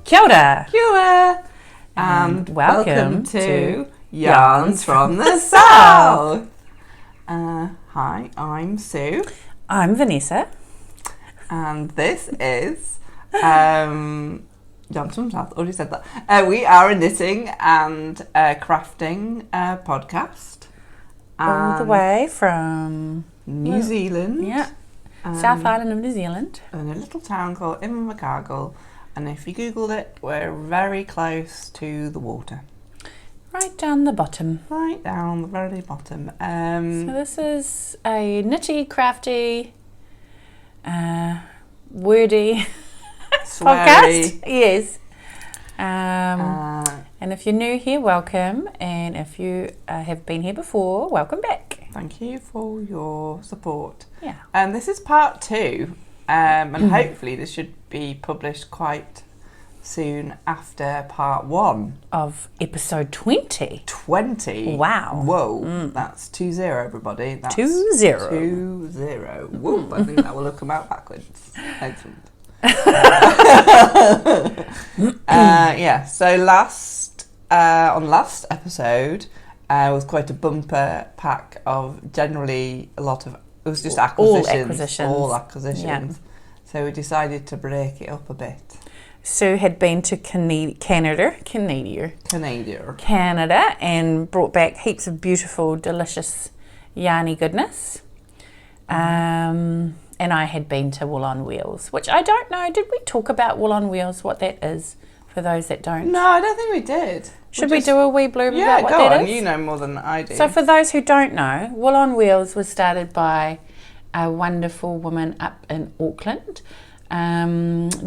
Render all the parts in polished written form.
Kia ora. Kia ora. And welcome to Yarns from the South. Hi, I'm Sue. I'm Vanessa. And this is Yarns from the South. Already said that. We are a knitting and crafting podcast. All the way from New Zealand. Yeah. South Island of New Zealand. In a little town called Invercargill. And if you Googled it, we're very close to the water. Right down the bottom. Right down the very bottom. So this is a nitty, crafty, wordy podcast. Yes. And if you're new here, welcome. And if you have been here before, welcome back. Thank you for your support. Yeah. And this is part 2. And hopefully this should be published quite soon after part 1 of episode 20. 20. Wow. Whoa. That's 20, everybody. That's 20. 20. Whoa. I think that will have come out backwards. Excellent. Yeah. So on last episode was quite a bumper pack of generally a lot of. It was just acquisitions. All acquisitions. Yeah. So we decided to break it up a bit. Sue had been to Canada and brought back heaps of beautiful, delicious yarny goodness. And I had been to Wool on Wheels, which I don't know. Did we talk about Wool on Wheels, what that is, for those that don't? No, I don't think we did. Should we do a wee blurb about what that is? Yeah, go on. You know more than I do. So for those who don't know, Wool on Wheels was started by a wonderful woman up in Auckland,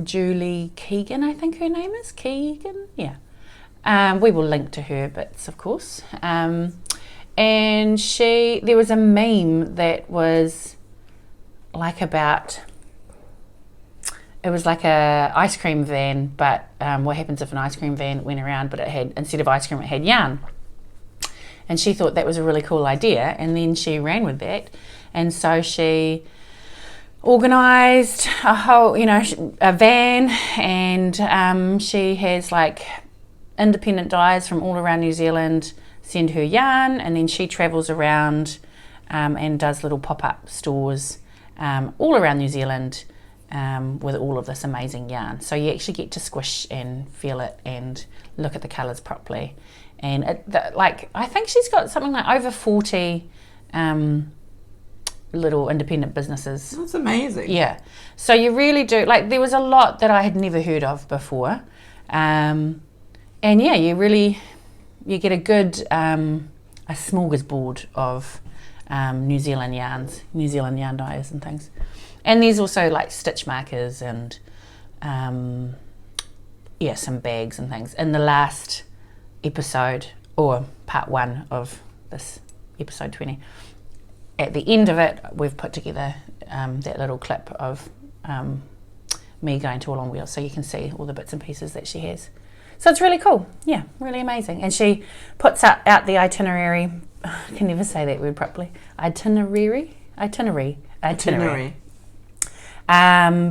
Julie Keegan, I think her name is. Keegan? Yeah. We will link to her bits, of course. And there was a meme that was like it was like a ice cream van, but what happens if an ice cream van went around, but it had, instead of ice cream, it had yarn. And she thought that was a really cool idea, and then she ran with that. And so she organised a whole, a van, and she has like independent dyers from all around New Zealand send her yarn, and then she travels around and does little pop-up stores all around New Zealand with all of this amazing yarn. So you actually get to squish and feel it and look at the colours properly. And I think she's got something like over 40 little independent businesses. That's amazing. Yeah. So you really do, there was a lot that I had never heard of before. And yeah, you get a good, a smorgasbord of New Zealand yarns, New Zealand yarn dyers and things. And there's also stitch markers and some bags and things. In the last episode, or part 1 of this episode 20, at the end of it, we've put together that little clip of me going to Wool on Wheels, so you can see all the bits and pieces that she has. So it's really cool. Yeah, really amazing. And she puts out the itinerary. I can never say that word properly. Itinerary.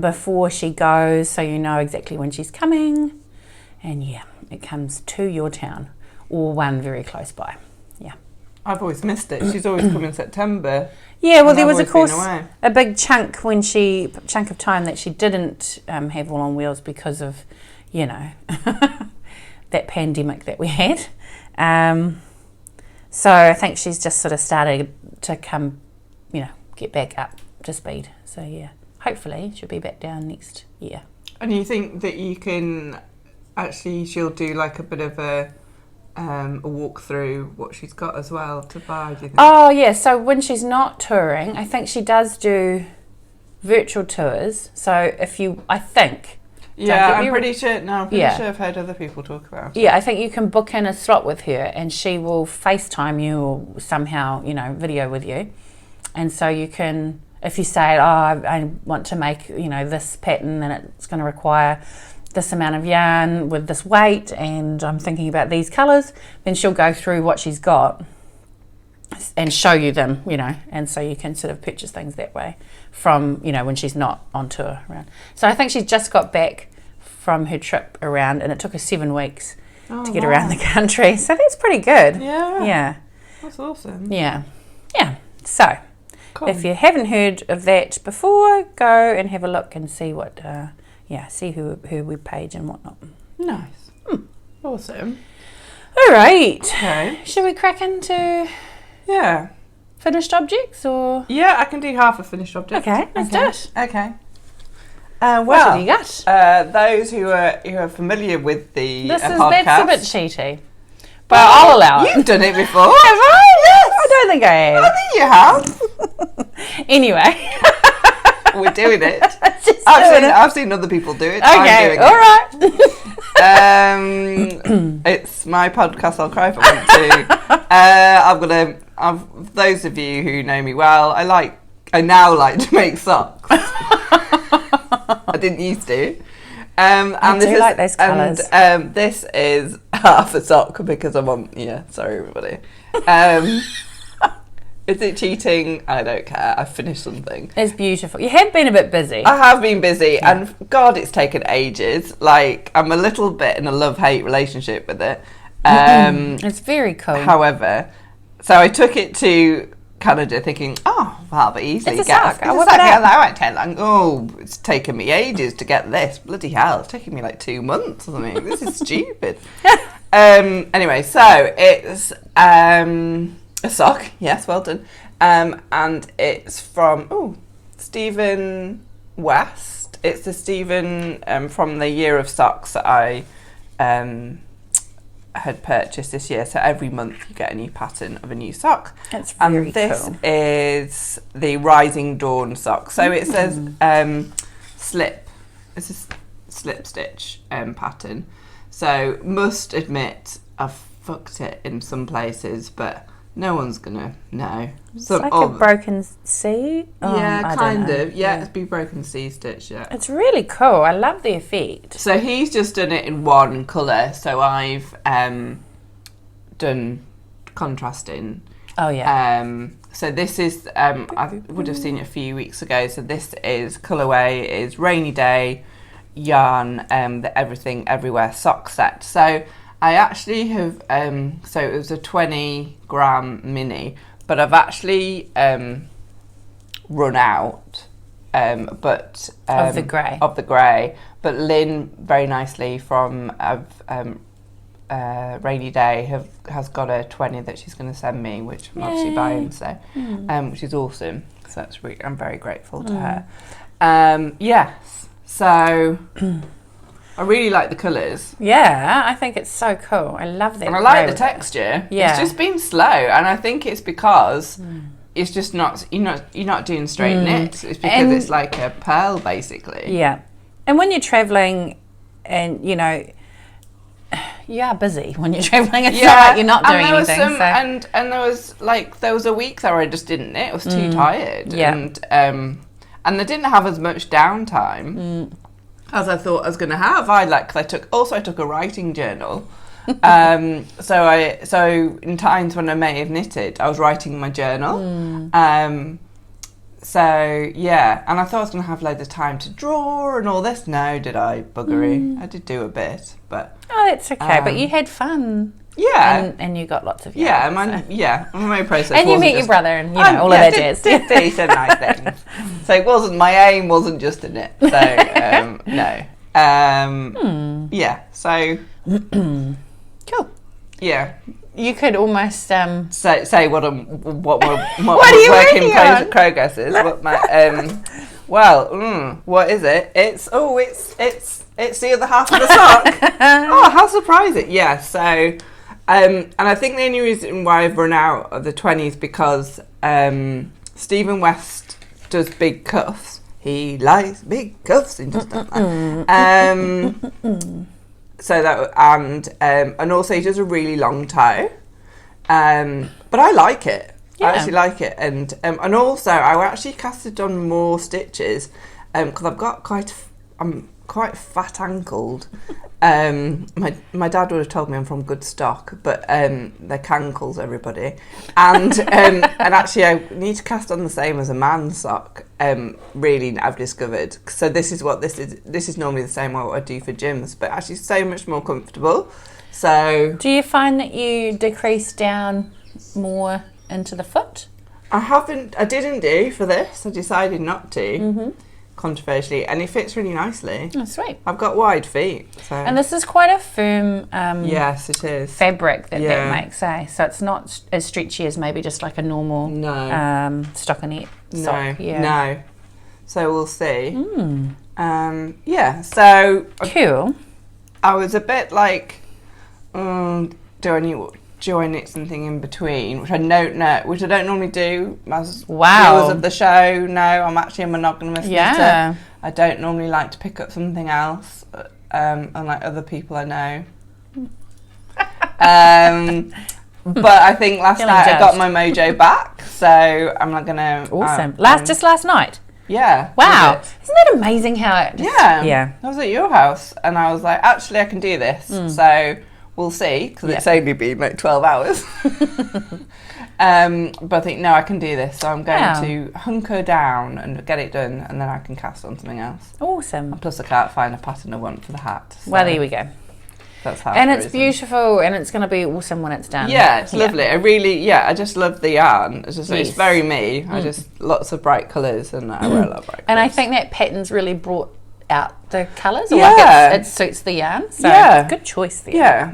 Before she goes, so you know exactly when she's coming. And yeah, it comes to your town or one very close by. Yeah. I've always missed it. She's always come in September. Yeah, well, there was, of course, a big chunk of time that she didn't have Wool on Wheels because of, that pandemic that we had. So I think she's just sort of started to come, get back up to speed. So yeah, hopefully she'll be back down next year. And you think that you can she'll do a bit of a walk through what she's got as well to buy, do you think? Oh yeah, so when she's not touring, I think she does do virtual tours. So I think. Yeah, I'm pretty sure. No, I'm pretty sure I've heard other people talk about it. Yeah, I think you can book in a slot with her, and she will FaceTime you or somehow, video with you. And so you can, if you say, I want to make, this pattern, and it's going to require this amount of yarn with this weight, and I'm thinking about these colours, then she'll go through what she's got and show you them, and so you can sort of purchase things that way from, when she's not on tour around. So I think she's just got back from her trip around, and it took her 7 weeks to get around the country. So that's pretty good. Yeah. Yeah. That's awesome. Yeah. Yeah. So Cool. if you haven't heard of that before, go and have a look and see what, see her webpage and whatnot. Nice. Awesome. All right. Okay. Shall we crack into finished objects or? Yeah, I can do half a finished object. Okay, let's do it. Okay. What have you got? Those who are familiar with the podcast. That's a bit cheaty, but I'll allow it. You've done it before. Have I? Yes. I don't think I have. I think you have. Anyway. We're doing it. I've seen other people do it. Okay, I'm doing all right. It's my podcast. I'll cry if I want to. Those of you who know me well, I now like to make socks. I didn't used to. I do like those colours. And this is half a sock because I'm on. Yeah, sorry everybody. Is it cheating? I don't care. I finished something. It's beautiful. You have been a bit busy. I have been busy, and God, it's taken ages. Like, I'm a little bit in a love-hate relationship with it. It's very cool. However, so I took it to Canada thinking, oh, well, but easily it's a sock. I won't take long. Oh, it's taken me ages to get this. Bloody hell, it's taken me like 2 months or something. This is stupid. Anyway, so it's a sock, yes, well done. And it's from Stephen West. It's the Stephen from the Year of Socks that I had purchased this year. So every month you get a new pattern of a new sock. That's very cool. And this is the Rising Dawn sock. So it says slip. It's a slip stitch pattern. So must admit I've fucked it in some places, but no one's gonna know. It's like a broken C. Yeah, kind of. Yeah, it's be broken C stitch. Yeah, it's really cool. I love the effect. So he's just done it in one colour. So I've done contrasting. Oh yeah. So this is I would have seen it a few weeks ago. So this is colourway is Rainy Day yarn. The Everything Everywhere sock set. So I actually have, so it was a 20-gram mini, but I've actually run out, but of the grey. But Lynn, very nicely from Rainy Day, has got a 20 that she's going to send me, which I'm actually buying, so which is awesome. So that's I'm very grateful to her. Yes, so. I really like the colours. Yeah, I think it's so cool. I love that. And I like the texture. Yeah. It's just been slow, and I think it's because it's just not you're not doing straight knits. It's because it's like a pearl basically. Yeah. And when you're travelling and you are busy when you're travelling, it's not like you're not doing anything. And there was a week there where I just didn't knit. I was too tired. Yeah. And I didn't have as much downtime. As I thought I was going to have. I took a writing journal. So in times when I may have knitted, I was writing in my journal. So yeah, and I thought I was going to have loads of time to draw and all this. No, did I? Buggery. I did do a bit, but that's okay. But you had fun. Yeah, and you got lots of yarn. My process. And you met your brother, and all of that jazz. He said nice things. So it wasn't my aim. Wasn't just to knit. So no. Yeah. So cool. Yeah. You could almost say what my work in progress is. What my what is it? It's the other half of the sock. Oh, how surprising! Yeah. So. And I think the only reason why I've run out of the 20s because Stephen West does big cuffs. He likes big cuffs and just like that. So that and also he does a really long toe. But I like it. Yeah. I actually like it, and also I actually casted on more stitches because I've got I'm quite fat ankled. My dad would have told me I'm from good stock, but they're cankles, everybody. And actually I need to cast on the same as a man's sock. Really, I've discovered. So this is what this is. This is normally the same what I do for gyms, but actually so much more comfortable. So do you find that you decrease down more into the foot? I didn't do for this. I decided not to, controversially, and it fits really nicely. Oh, sweet. I've got wide feet. So. And this is quite a firm yes, it is. fabric that makes, eh? So it's not as stretchy as maybe just like a normal stockinette sock. No. So we'll see. So cool. I was a bit like, do I knit something in between, which I don't know, which I don't normally do as viewers of the show. No, I'm actually a monogamous knitter. I don't normally like to pick up something else, unlike other people I know. But I think last night I got my mojo back, so I'm not gonna. Awesome. Just last night. Yeah. Wow. Isn't that amazing how it? I was at your house and I was like, actually, I can do this. So. We'll see, because it's only been like 12 hours. But I think, no, I can do this. So I'm going to hunker down and get it done, and then I can cast on something else. Awesome. And plus I can't find a pattern I want for the hat. So well, there we go. That's how. And it's beautiful, and it's going to be awesome when it's done. Yeah, it's lovely. I just love the yarn. It's just it's very me. I just, lots of bright colours, and I wear a lot of bright colours. And I think that pattern's really brought out the colours, or like it suits the yarn, so it's a good choice there.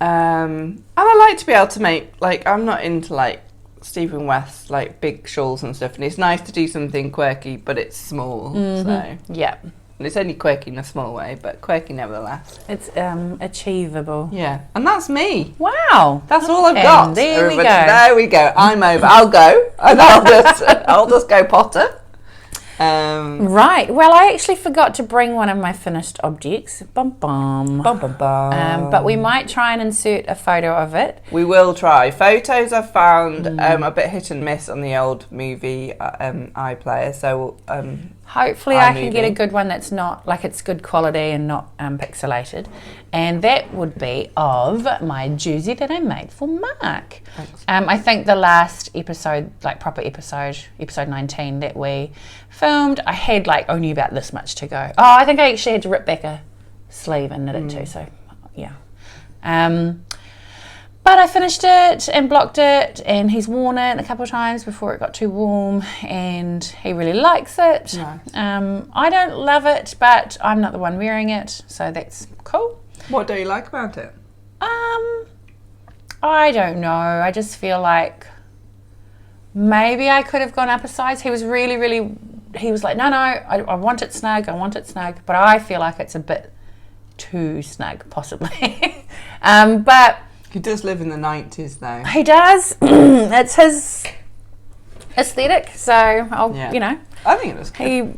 And I like to be able to make, like, I'm not into like Stephen West like big shawls and stuff, and it's nice to do something quirky but it's small. So and it's only quirky in a small way, but quirky nevertheless. It's achievable. And that's me. Wow, that's all I've got. There we go. I'm over. I'll go, and I'll just go potter. Right. Well, I actually forgot to bring one of my finished objects. But we might try and insert a photo of it. We will try. Photos I've found a bit hit and miss on the old movie iPlayer. So hopefully I can get a good one that's not, like, it's good quality and not pixelated. And that would be of my doozy that I made for Mark. Thanks. I think the last episode, like proper episode 19 that we filmed, I had like only about this much to go. Oh, I think I actually had to rip back a sleeve and knit it too, so yeah. But I finished it and blocked it, and he's worn it a couple of times before it got too warm, and he really likes it. Nice. I don't love it, but I'm not the one wearing it, so that's cool. What do you like about it? I don't know. I just feel like maybe I could have gone up a size. He was really, he was like, no, I want it snug, but I feel like it's a bit too snug, possibly. But he does live in the 90s, though. He does. It's his aesthetic, so I'll, you know. I think it was good. He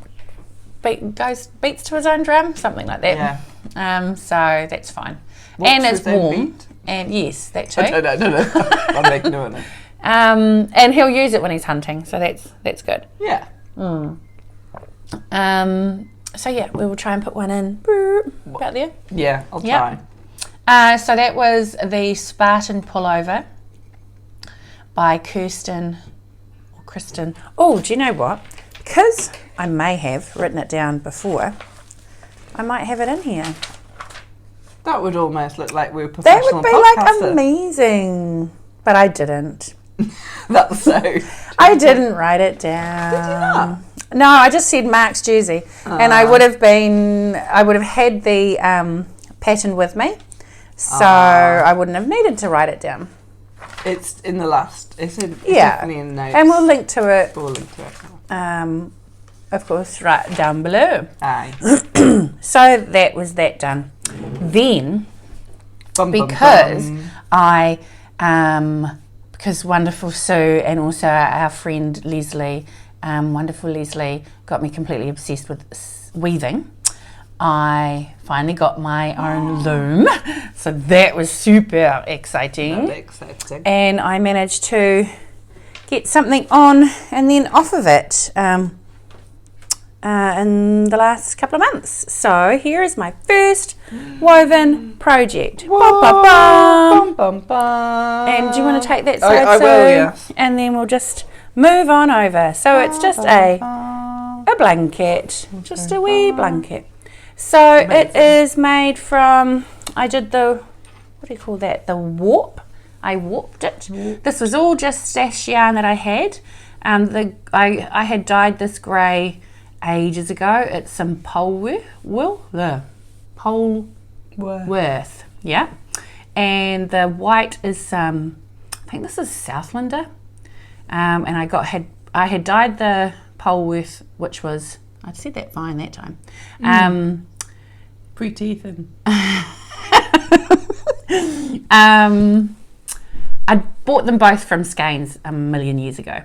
beats to his own drum, something like that. Yeah. So that's fine. And it's warm. And yes, that too. No. I'm making no one. And he'll use it when he's hunting, so that's good. Yeah. So yeah, we will try and put one in about there. Yeah, I'll try. So that was the Spartan Pullover by Kristin. Oh, do you know what? Because I may have written it down before, I might have it in here. That would almost look like we were professional podcasters. That would be like amazing. But I didn't. That's so... I didn't write it down. Did you not? No, I just said Mark's jersey. And I would have had the pattern with me. So I wouldn't have needed to write it down. It's in the last... It's definitely in the notes. And we'll link to it. We'll link to it. Of course, right down below. Aye. So that was that done. Then, because wonderful Sue and also our friend Leslie, wonderful Leslie, got me completely obsessed with weaving, I finally got my own loom. So that was super exciting. Very exciting. And I managed to get something on and then off of it. in the last couple of months. So here is my first woven project. Whoa, Bum, bum, bum. bum, bum. And do you want to take that side? I will, yes. And then we'll just move on over. So it's just a blanket, just a wee blanket. So it is made from, I did the, what do you call that? The warp. I warped it. This was all just stash yarn that I had. I had dyed this grey ages ago. It's some Polworth, yeah. And the white is I think this is Southlander. And I had dyed the Polworth, which was, I'd said that fine that time. Pretty thin. I bought them both from Skeins a million years ago.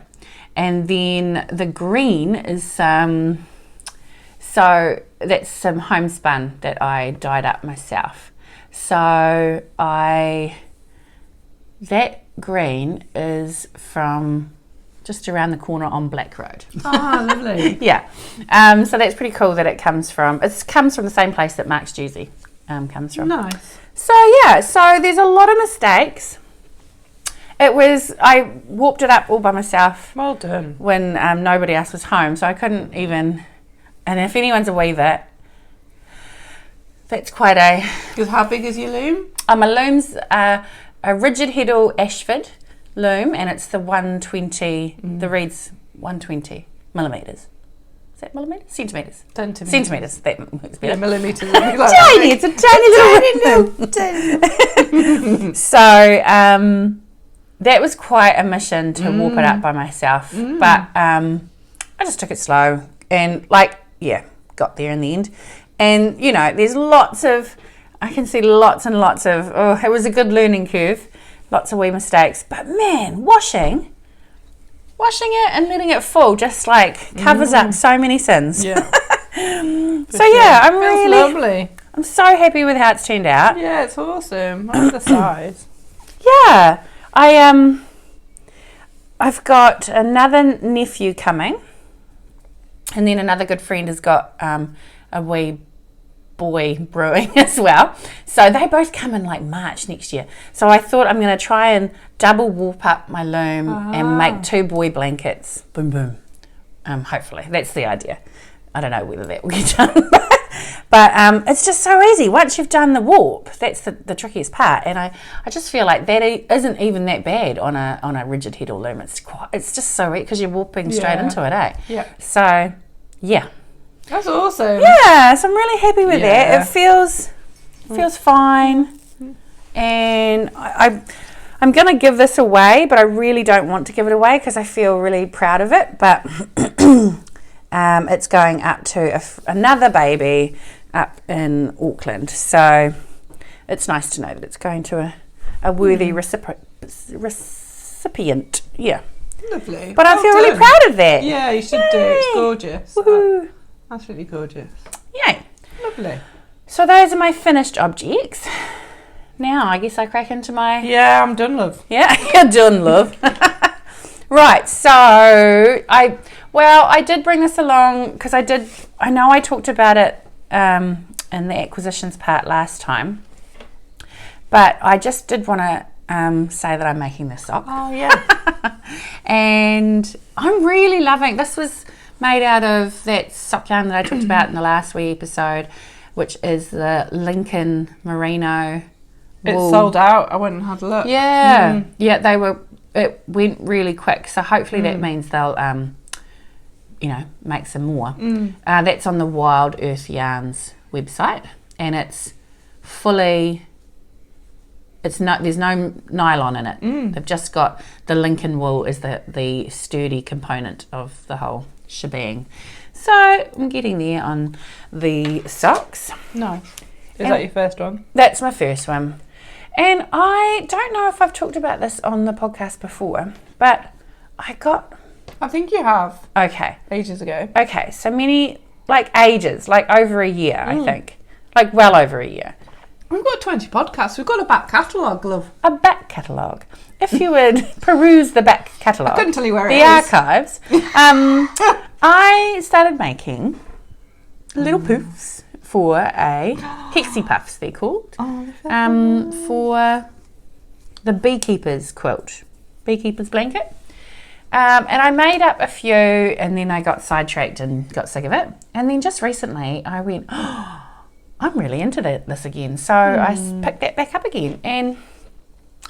And then the green is so that's some homespun that I dyed up myself. So that green is from just around the corner on Black Road. Oh, lovely. Yeah. So that's pretty cool that it comes from the same place that Mark's Jersey comes from. Nice. So yeah, so there's a lot of mistakes. I warped it up all by myself. Well done. When nobody else was home, so I couldn't even. And if anyone's a weaver, that's quite a. Because how big is your loom? My loom's a rigid Heddle Ashford loom, and it's the 120. The reed's 120 millimeters. Is that millimeters? Centimeters. Centimeters. That works better. Yeah, millimeters. Tiny. It's a tiny little. So that was quite a mission to warp it up by myself, but I just took it slow and got there in the end. And there's I can see lots and lots of. It was a good learning curve, lots of wee mistakes. But man, washing it and letting it fall just covers up so many sins. Yeah. So yeah, I'm really lovely. I'm so happy with how it's turned out. Yeah, it's awesome. I love the size. Yeah, I've got another nephew coming, and then another good friend has got a wee boy brewing as well. So they both come in March next year. So I thought I'm going to try and double warp up my loom and make 2 boy blankets. Boom, boom. Hopefully, that's the idea. I don't know whether that will get done. But it's just so easy. Once you've done the warp, that's the trickiest part. And I just feel like that isn't even that bad on a rigid Heddle loom. It's just so easy because you're warping straight into it, eh? Yeah. So, yeah. That's awesome. Yeah, so I'm really happy with that. It feels fine. And I'm going to give this away, but I really don't want to give it away because I feel really proud of it. But it's going up to another baby up in Auckland. So it's nice to know that it's going to a worthy recipient. Yeah. Lovely. But I feel really proud of that. Yeah, you should do. It's gorgeous. Woohoo. That's really gorgeous. Yay. Lovely. So those are my finished objects. Now I guess I crack into my... Yeah, I'm done, love. Yeah, you're done, love. Right, so I did bring this along because I know I talked about it in the acquisitions part last time, but I just did want to say that I'm making this sock. Oh, yeah. And I'm really loving, this was made out of that sock yarn that I talked about in the last wee episode, which is the Lincoln Merino wool. It's sold out. I went and had a look. Yeah. Yeah, it went really quick. So hopefully that means they'll, make some more. That's on the Wild Earth Yarns website. And it's fully, there's no nylon in it. They've just got the Lincoln wool as the sturdy component of the whole shebang. So I'm getting there on the socks. Nice. Is that your first one? That's my first one. And I don't know if I've talked about this on the podcast before, but I think you have. Okay. Ages ago. Okay, so many, ages, over a year, I think. Well over a year. We've got 20 podcasts. We've got a back catalogue, love. A back catalogue. If you would peruse the back catalogue. I couldn't tell you where it is. The archives. I started making little poofs for a hexie puffs, they're called, for the beekeeper's quilt, beekeeper's blanket. And I made up a few, and then I got sidetracked and got sick of it. And then just recently I went, oh, I'm really into this again. So I picked that back up again, and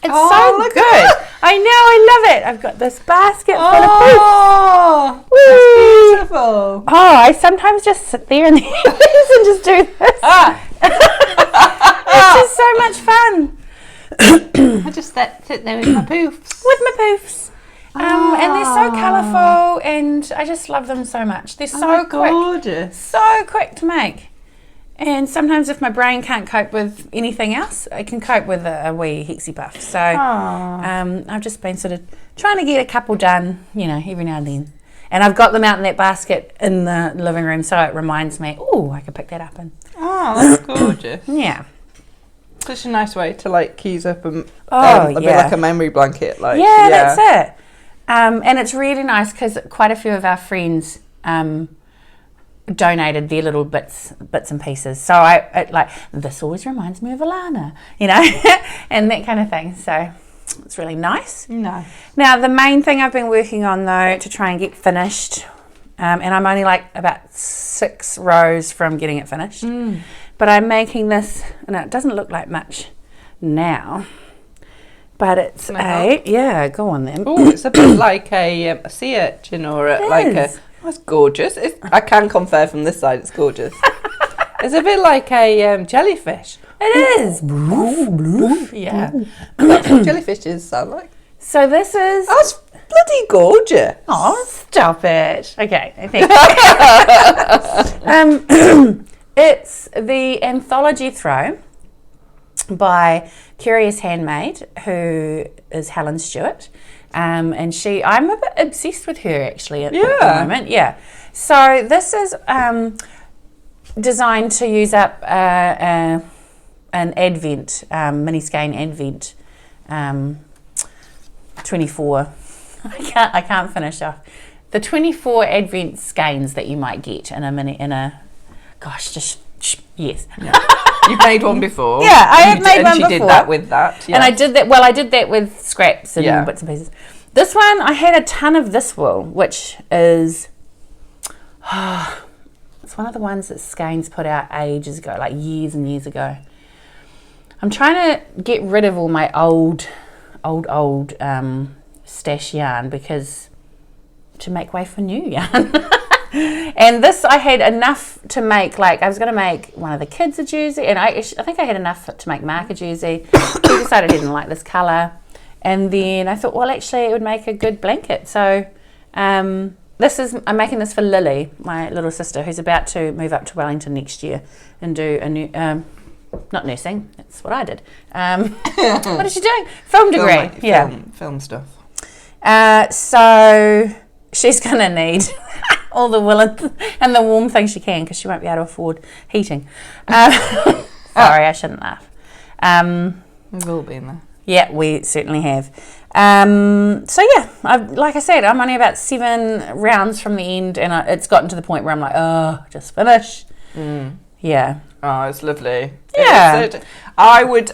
it's so good. I know, I love it. I've got this basket full of poofs. Oh, that's beautiful. Oh, I sometimes just sit there in the house and just do this. It's just so much fun. I just sit there with my poofs. And they're so colourful, and I just love them so much. They're so quick. Gorgeous. So quick to make. And sometimes if my brain can't cope with anything else, I can cope with a wee hexie puff. So I've just been sort of trying to get a couple done, every now and then. And I've got them out in that basket in the living room, so it reminds me, I could pick that up. Oh, that's gorgeous. Yeah. Such a nice way to keys up a bit like a memory blanket. That's it. And it's really nice because quite a few of our friends donated their little bits and pieces. So this always reminds me of Alana, and that kind of thing. So it's really nice. No. Now the main thing I've been working on though to try and get finished, and I'm only about 6 rows from getting it finished. But I'm making this, and it doesn't look like much now, but it's go on then. Oh, it's a bit like a sea urchin it's gorgeous. I can confer from this side, it's gorgeous. It's a bit like a jellyfish. It is. Yeah. That's what jellyfishes sound like. So this is... That's bloody gorgeous. Oh, stop it. Okay, I think... It's the Anthology Throw by Curious Handmade, who is Helen Stewart. And I'm a bit obsessed with her actually at the moment. Yeah. So this is designed to use up an Advent, mini skein Advent 24. I can't finish off. The 24 Advent skeins that you might get yes. Yeah. You've made one before. Yeah, I have made one before. And she did that with that. Yeah. And I did that with scraps and bits and pieces. This one, I had a ton of this wool, which is, it's one of the ones that Skeins put out ages ago, like years and years ago. I'm trying to get rid of all my old stash yarn to make way for new yarn. And this I had enough to make, I was going to make one of the kids a jersey, and I think I had enough to make Mark a jersey. He decided he didn't like this colour, and then I thought, well, actually it would make a good blanket. So I'm making this for Lily, my little sister, who's about to move up to Wellington next year and do a new not nursing, that's what I did. What is she doing? Film degree. Film stuff. So she's going to need all the wool and the warm things she can, because she won't be able to afford heating. Sorry, I shouldn't laugh. We've all been there. Yeah, we certainly have. So yeah, like I said, I'm only about 7 rounds from the end, and it's gotten to the point where I'm like, oh, just finish. Yeah. Oh, it's lovely. Yeah. I would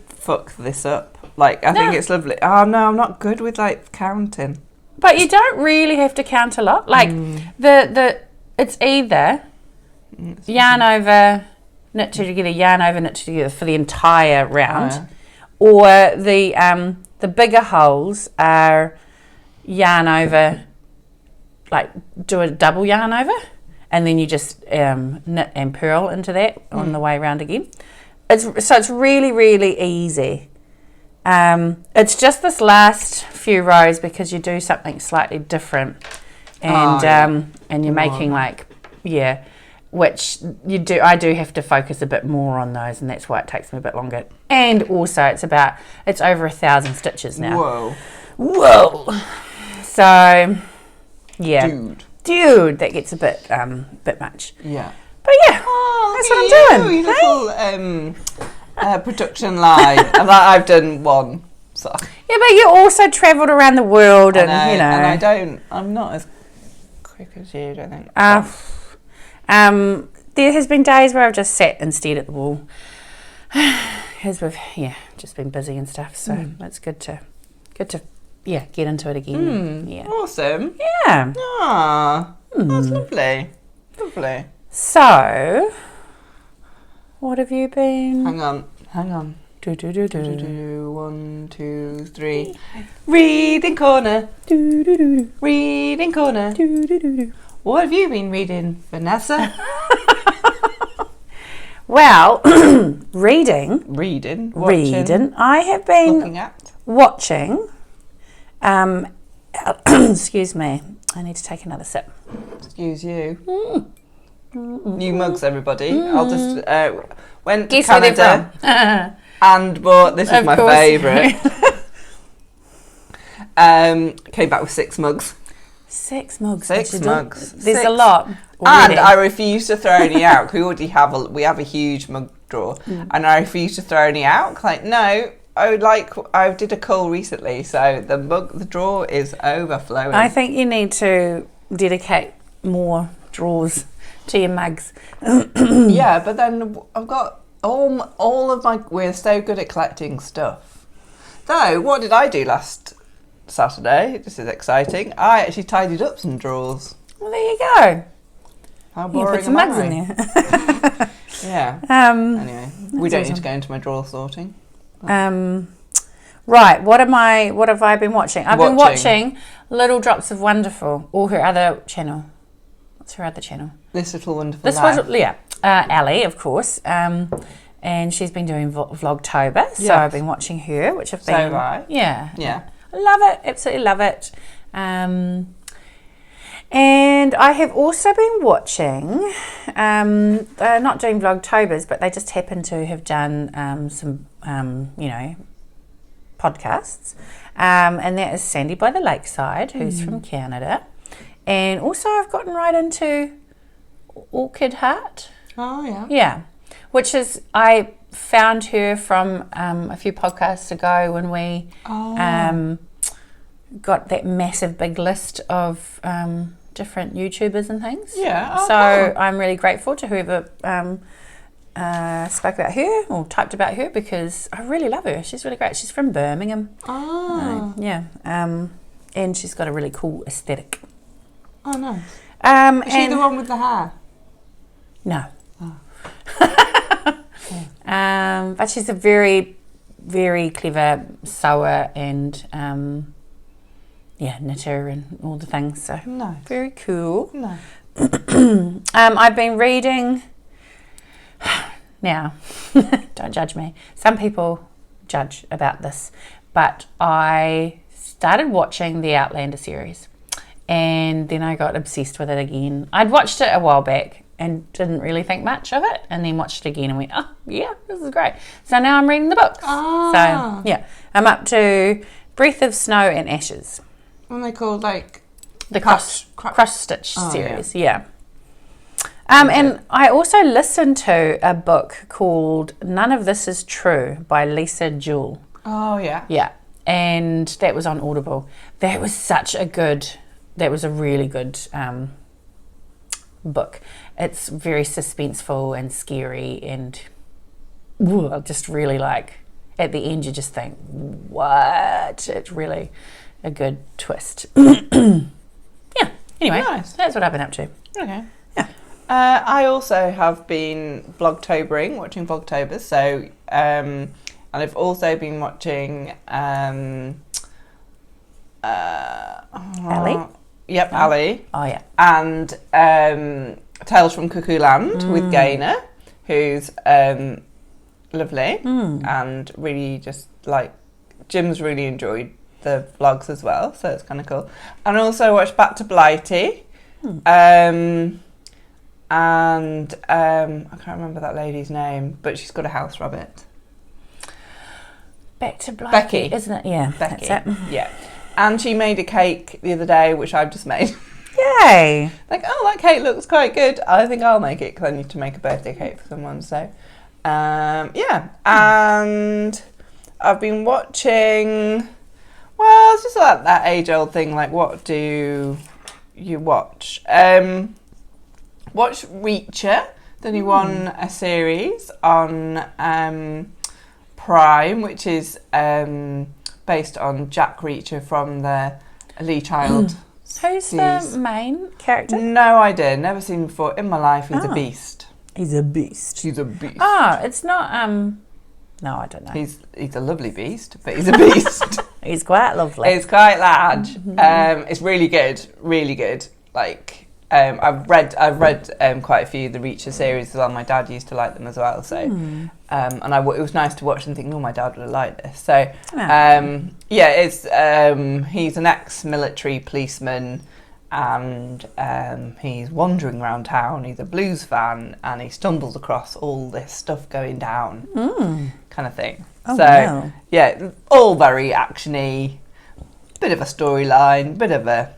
fuck this up. I think it's lovely. Oh no, I'm not good with counting. But you don't really have to count a lot. It's either yarn over, knit two together, yarn over, knit two together for the entire round, or the bigger holes are yarn over, do a double yarn over, and then you just knit and purl into that on the way round again. It's really, really easy. It's just this last few rows because you do something slightly different, and you're making which you do. I do have to focus a bit more on those, and that's why it takes me a bit longer. And also, it's over 1,000 stitches now. Whoa! So, yeah, dude, that gets a bit much. Yeah, but yeah, that's what I'm doing. Little production line, and I've done one. So. Yeah, but you also travelled around the world, and and I'm not as quick as you, I think. there has been days where I've just sat and stared at the wall. As we've just been busy and stuff, so it's good to get into it again. Yeah. Awesome. Yeah. Ah, that's lovely. Lovely. So, what have you been? Hang on. Do. 1, 2, 3. Reading corner. Reading corner. What have you been reading, Vanessa? Well, reading. Watching. I have been watching. Excuse me. I need to take another sip. Excuse you. New mugs, everybody. I'll just went to Guess Canada and bought. This is my favourite. Came back with 6 mugs. 6 mugs. 6 mugs. There's a lot. Already. And I refuse to throw any out. We already have a huge mug drawer, and I refuse to throw any out. Like, no, I did a cull recently, so the drawer is overflowing. I think you need to dedicate more drawers to your mugs. Yeah, but then I've got all of my. We're so good at collecting stuff. Though, what did I do last Saturday? This is exciting. I actually tidied up some drawers. Well, there you go. How boring put some mugs in there. Yeah. Anyway, we don't need to go into my drawer sorting. Right. What have I been watching? I've been watching Little Drops of Wonderful, or her other channel. What's her other channel? This Little Wonderful. This was Ali, of course. And she's been doing Vlogtober, so I've been watching her, which have been yeah. I love it, absolutely love it. And I have also been watching, they're not doing Vlogtobers, but they just happen to have done some, podcasts. And that is Sandy by the Lakeside, who's from Canada. And also I've gotten right into Orchid Heart. Oh, yeah. Yeah, which is, I found her from a few podcasts ago when we got that massive big list of different YouTubers and things. Yeah. So I'm really grateful to whoever spoke about her or typed about her, because I really love her. She's really great. She's from Birmingham. And she's got a really cool aesthetic. Oh, nice. Is she the one with the hair? No. But she's a very, very clever sewer and knitter and all the things. So very cool. No. I've been reading. Now, don't judge me. Some people judge about this, but I started watching the Outlander series, and then I got obsessed with it again. I'd watched it a while back and didn't really think much of it, and then watched it again and went, oh yeah, this is great. So now I'm reading the books. So yeah, I'm up to Breath of Snow and Ashes. What are they called? Like the cross stitch series. Yeah. And I also listened to a book called None of This Is True by Lisa Jewell. Oh yeah. Yeah. And that was on Audible. That was a really good book. It's very suspenseful and scary, and just really like, at the end you just think, what? It's really a good twist. Yeah. Anyway, nice. That's what I've been up to. Okay. Yeah. I also have been Vlogtobering, watching Vlogtobers. So, and I've also been watching Ali. Yep, Ali. Oh yeah. And Tales from Cuckoo Land with Gaynor, who's lovely and really just like, Jim's really enjoyed the vlogs as well, so it's kind of cool. And I also watched Back to Blighty, and I can't remember that lady's name, but she's got a house rabbit. Back to Blighty, Becky, isn't it? Yeah, Becky. That's it. Yeah, and she made a cake the other day, which I've just made. Yay! Like, oh, that cake looks quite good. I think I'll make it, because I need to make a birthday cake for someone. So, yeah, and I've been watching. Well, it's just like that age-old thing. Like, what do you watch? Watch Reacher. Then he won a series on Prime, which is based on Jack Reacher from the Lee Child. Who's the main character? No idea. Never seen him before in my life. He's a beast. He's a beast. He's a beast. Oh, it's not. No, I don't know. He's a lovely beast, but he's a beast. He's quite lovely. It's quite large. It's really good. Really good. Like I've read quite a few of the Reacher series as well. My dad used to like them as well. So and it was nice to watch and think, oh, my dad would have liked this. So it's he's an ex-military policeman. And he's wandering around town. He's a blues fan, and he stumbles across all this stuff going down, kind of thing. Oh, wow. Yeah, all very actiony. Bit of a storyline, bit of a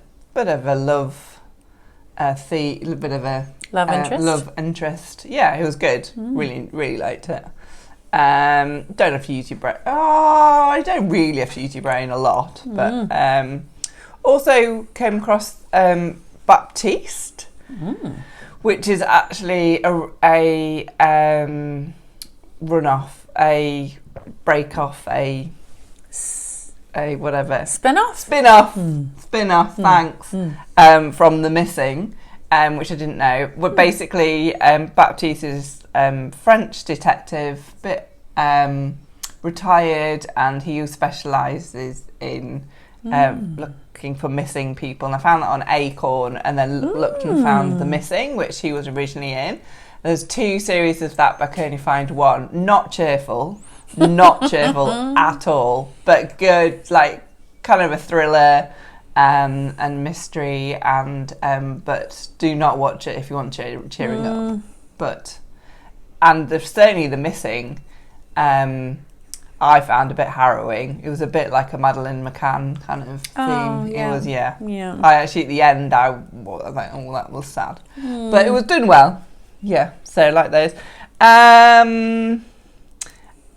love, love interest. Yeah, it was good. Really liked it. Don't have to use your brain. Oh, I don't really have to use your brain a lot, but. Also came across Baptiste, which is actually a run-off, a break-off, a whatever. Spin-off? Spin-off, thanks, from The Missing, which I didn't know. But basically, Baptiste is French detective, bit retired, and he specialises in looking for missing people, and I found that on Acorn, and then looked and found The Missing, which he was originally in. There's 2 series of that, but I could only find one. Not cheerful at all, but good, like kind of a thriller and mystery, and but do not watch it if you want cheering up. Certainly The Missing. I found a bit harrowing. It was a bit like a Madeleine McCann kind of theme. Yeah. It was, yeah. I actually, at the end, I was like, oh, that was sad. But it was done well. Yeah, so like those.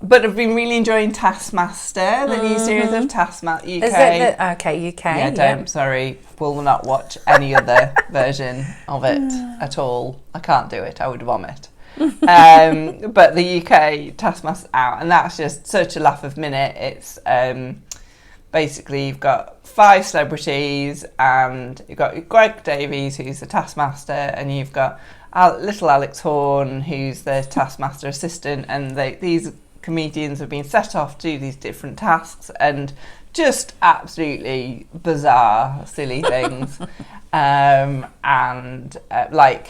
But I've been really enjoying Taskmaster, the new series of Taskmaster UK. Is it UK? Yeah, sorry. Will not watch any other version of it at all. I can't do it. I would vomit. But the UK Taskmaster out, and that's just such a laugh of minute. It's basically you've got 5 celebrities, and you've got Greg Davies, who's the Taskmaster, and you've got little Alex Horne, who's the Taskmaster assistant, and these comedians have been set off to do these different tasks and just absolutely bizarre, silly things. Like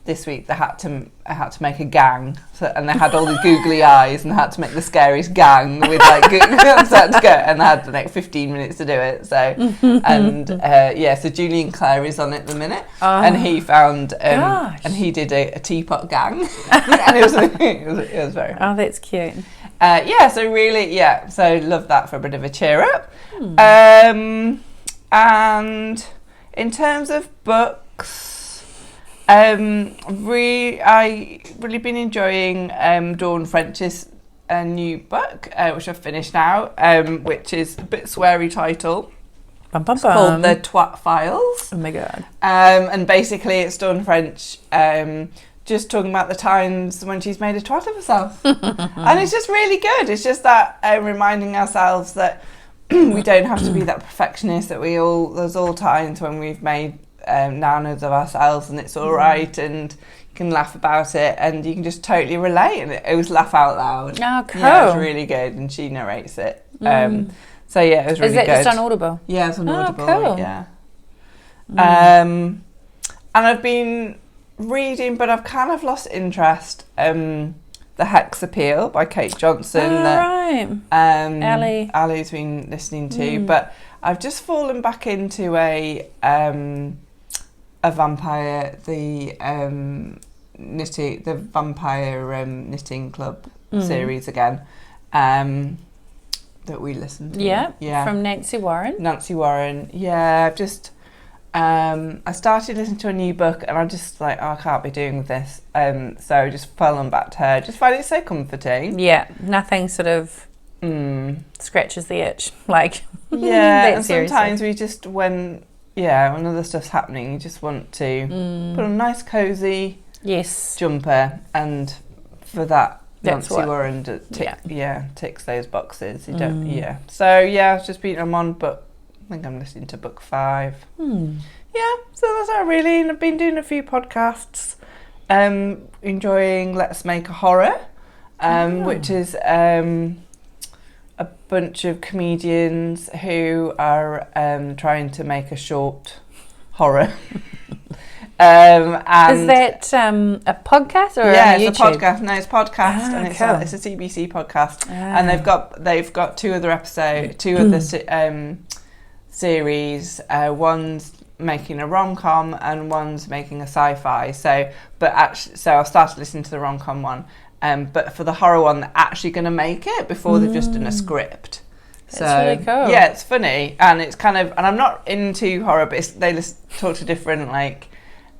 this week, I had to make a gang, and they had all these googly eyes, and I had to make the scariest gang with like and I had like 15 minutes to do it. So so Julian Clare is on it at the minute, and he found and he did a teapot gang, and it was very. Oh, that's cute. So really, so love that for a bit of a cheer up. And in terms of books. I really been enjoying Dawn French's new book, which I've finished now, which is a bit sweary title. It's called The Twat Files. Oh my god! And basically, it's Dawn French just talking about the times when she's made a twat of herself, and it's just really good. It's just that reminding ourselves that we don't have to be that perfectionist. That there's all times when we've made nanas of ourselves, and it's all right, and you can laugh about it, and you can just totally relate. And it was laugh out loud. Oh, cool! Yeah, it's really good, and she narrates it. So yeah, it was really good. Is it just on Audible? Yeah, it's on Audible. Cool. Yeah. And I've been reading, but I've kind of lost interest. The Hex Appeal by Kate Johnson. Right. Ali's been listening to, but I've just fallen back into a vampire, the vampire knitting club series again, that we listened to. Yeah, from Nancy Warren. Yeah, I've just I started listening to a new book, and I'm just like, I can't be doing with this. So I just fell on back to her. Just find it so comforting. Yeah, nothing sort of scratches the itch. Like, and sometimes we just, when other stuff's happening, you just want to put on a nice, cosy yes jumper, and for that Nancy Warren ticks those boxes. You don't so I've just beaten them on, but I think I'm listening to book 5. Yeah, so that's how really, and I've been doing a few podcasts, enjoying Let's Make a Horror, which is a bunch of comedians who are trying to make a short horror. And is that a podcast or it's a podcast? No, it's a podcast, and it's a CBC podcast, and they've got 2 other episodes, 2 of the series. One's making a rom-com and one's making a sci-fi. So I started listening to the rom-com one, but for the horror one, they're actually going to make it before they've just done a script. That's really cool. Yeah, it's funny, and it's kind of, and I'm not into horror, but they talk to different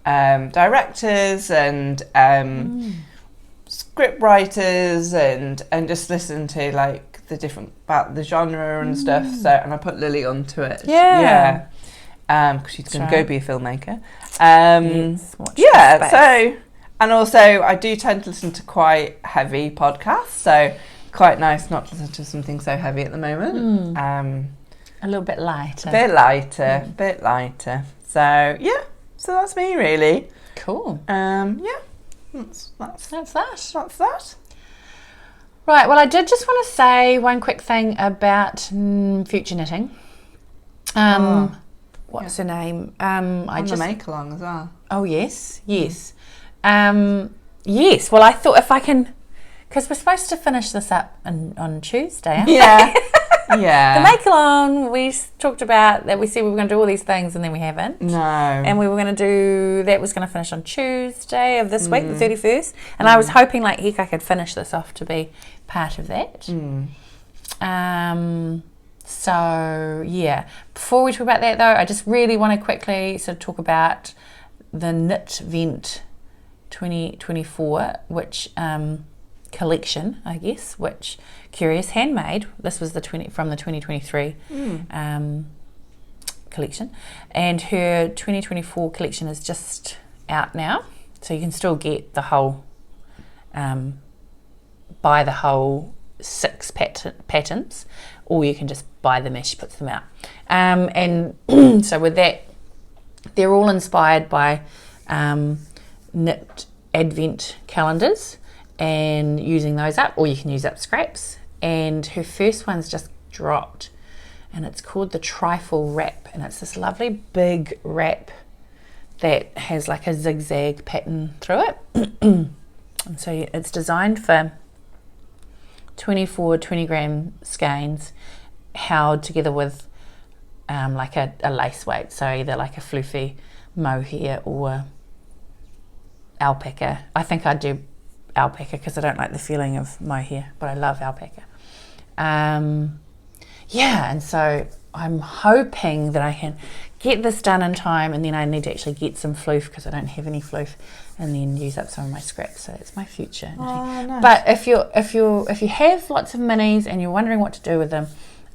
directors and script writers and just listen to the different about the genre and stuff. So, and I put Lily onto it. Because she's going to go be a filmmaker. So, and also I do tend to listen to quite heavy podcasts, so quite nice not to listen to something so heavy at the moment. A little bit lighter. Bit lighter. So so that's me really. Cool. That's that. Right, well, I did just want to say one quick thing about future knitting. What's her name? The make along as well. Oh yes. Yes. Well, I thought if I can, because we're supposed to finish this up on Tuesday, aren't we? Yeah. The make along, we talked about that. We said we were going to do all these things, and then we haven't. No. And we were going to do that. Was going to finish on Tuesday of this week, the 31st. And I was hoping like heck I could finish this off to be part of that. So yeah. Before we talk about that though, I just really want to quickly sort of talk about the Knit Vent 2024, which collection, I guess, which Curious Handmade. This was from the 2023 collection, and her 2024 collection is just out now, so you can still get the whole, buy the whole 6 patterns, or you can just buy them as she puts them out. And so with that, they're all inspired by knit advent calendars and using those up, or you can use up scraps. And her first one's just dropped, and it's called the Trifle Wrap, and it's this lovely big wrap that has like a zigzag pattern through it. And so it's designed for 24 20-gram skeins held together with like a lace weight, so either like a fluffy mohair or alpaca. I think I'd do alpaca because I don't like the feeling of mohair, but I love alpaca. And so I'm hoping that I can get this done in time, and then I need to actually get some floof because I don't have any floof, and then use up some of my scraps. So it's my future. Oh, nice. But if you have lots of minis and you're wondering what to do with them,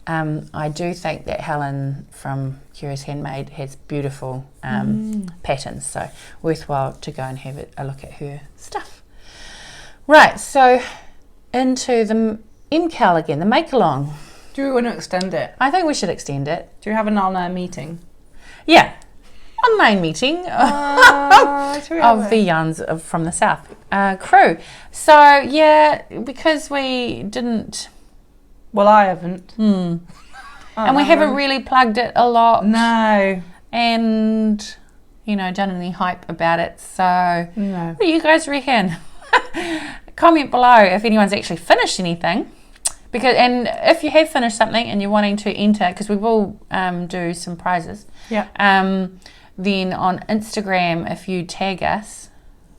I do think that Helen from Curious Handmade has beautiful patterns, so worthwhile to go and have a look at her stuff. Right, so into the MCAL again, the make along. Do we want to extend it? I think we should extend it. Do you have an online meeting? Yeah, online meeting of the Yarns from the South crew. So yeah, because we didn't. Well, I haven't. And we haven't really plugged it a lot. No. And done any hype about it. So no. What do you guys reckon? Comment below if anyone's actually finished anything, and if you have finished something and you're wanting to enter, because we will do some prizes. Yeah. Then on Instagram, if you tag us,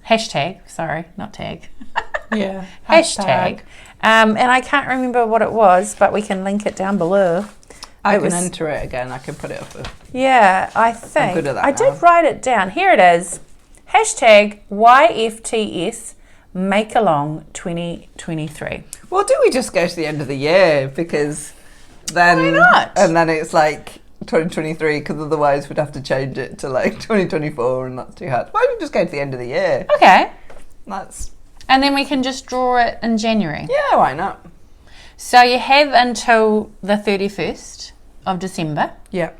hashtag and I can't remember what it was, but we can link it down below. I can enter it again. I can put it up. Yeah, I think I'm good at that I did write it down. Here it is. Hashtag YFTS Make Along 2023. Well, do we just go to the end of the year, because then why not? And then it's like 2023 because otherwise we'd have to change it to like 2024 and that's too hard. Why don't we just go to the end of the year? Okay. And then we can just draw it in January. Yeah, why not? So you have until the 31st of December. Yeah.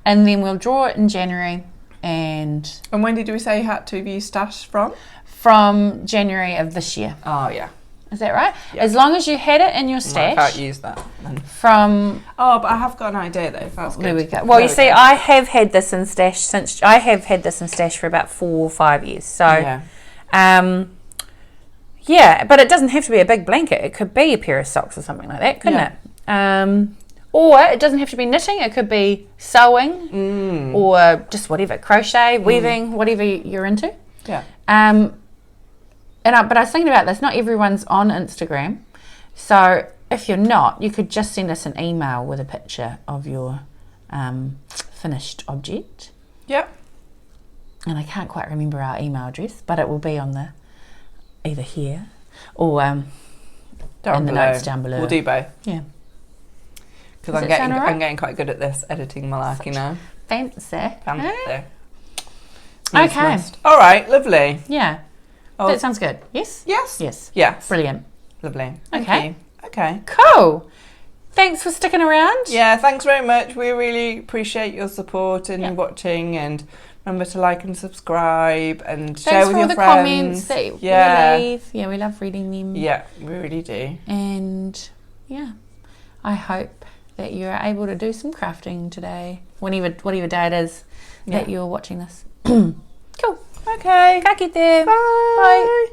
And then we'll draw it in January. And when did we say you had to use stash from? From January of this year. Oh, yeah. Is that right? Yeah. As long as you had it in your stash. I can't use that then. From... Oh, but I have got an idea though. That's good. There we go. Well, you see, I have had this in stash for about 4 or 5 years. So, yeah, but it doesn't have to be a big blanket. It could be a pair of socks or something like that, couldn't it? Or it doesn't have to be knitting. It could be sewing or just whatever, crochet, weaving, whatever you're into. Yeah. But I was thinking about this. Not everyone's on Instagram, so if you're not, you could just send us an email with a picture of your finished object. Yep. And I can't quite remember our email address, but it will be on the either here or in the notes down below. We'll do both. Yeah. Because I'm getting quite good at this editing malarkey now. Fancy. Okay. All right. Lovely. Yeah. Oh. That sounds good. Yes? Yes. Yes. Yes. Brilliant. Lovely. Okay. Thank you. Okay. Cool. Thanks for sticking around. Yeah, thanks very much. We really appreciate your support and watching, and remember to like and subscribe and share with your friends. Thanks for all the comments that you leave. Yeah, we love reading them. Yeah, we really do. And yeah, I hope that you're able to do some crafting today, whatever day it is that you're watching this. Cool. Okay. Ka kite. Bye. Bye.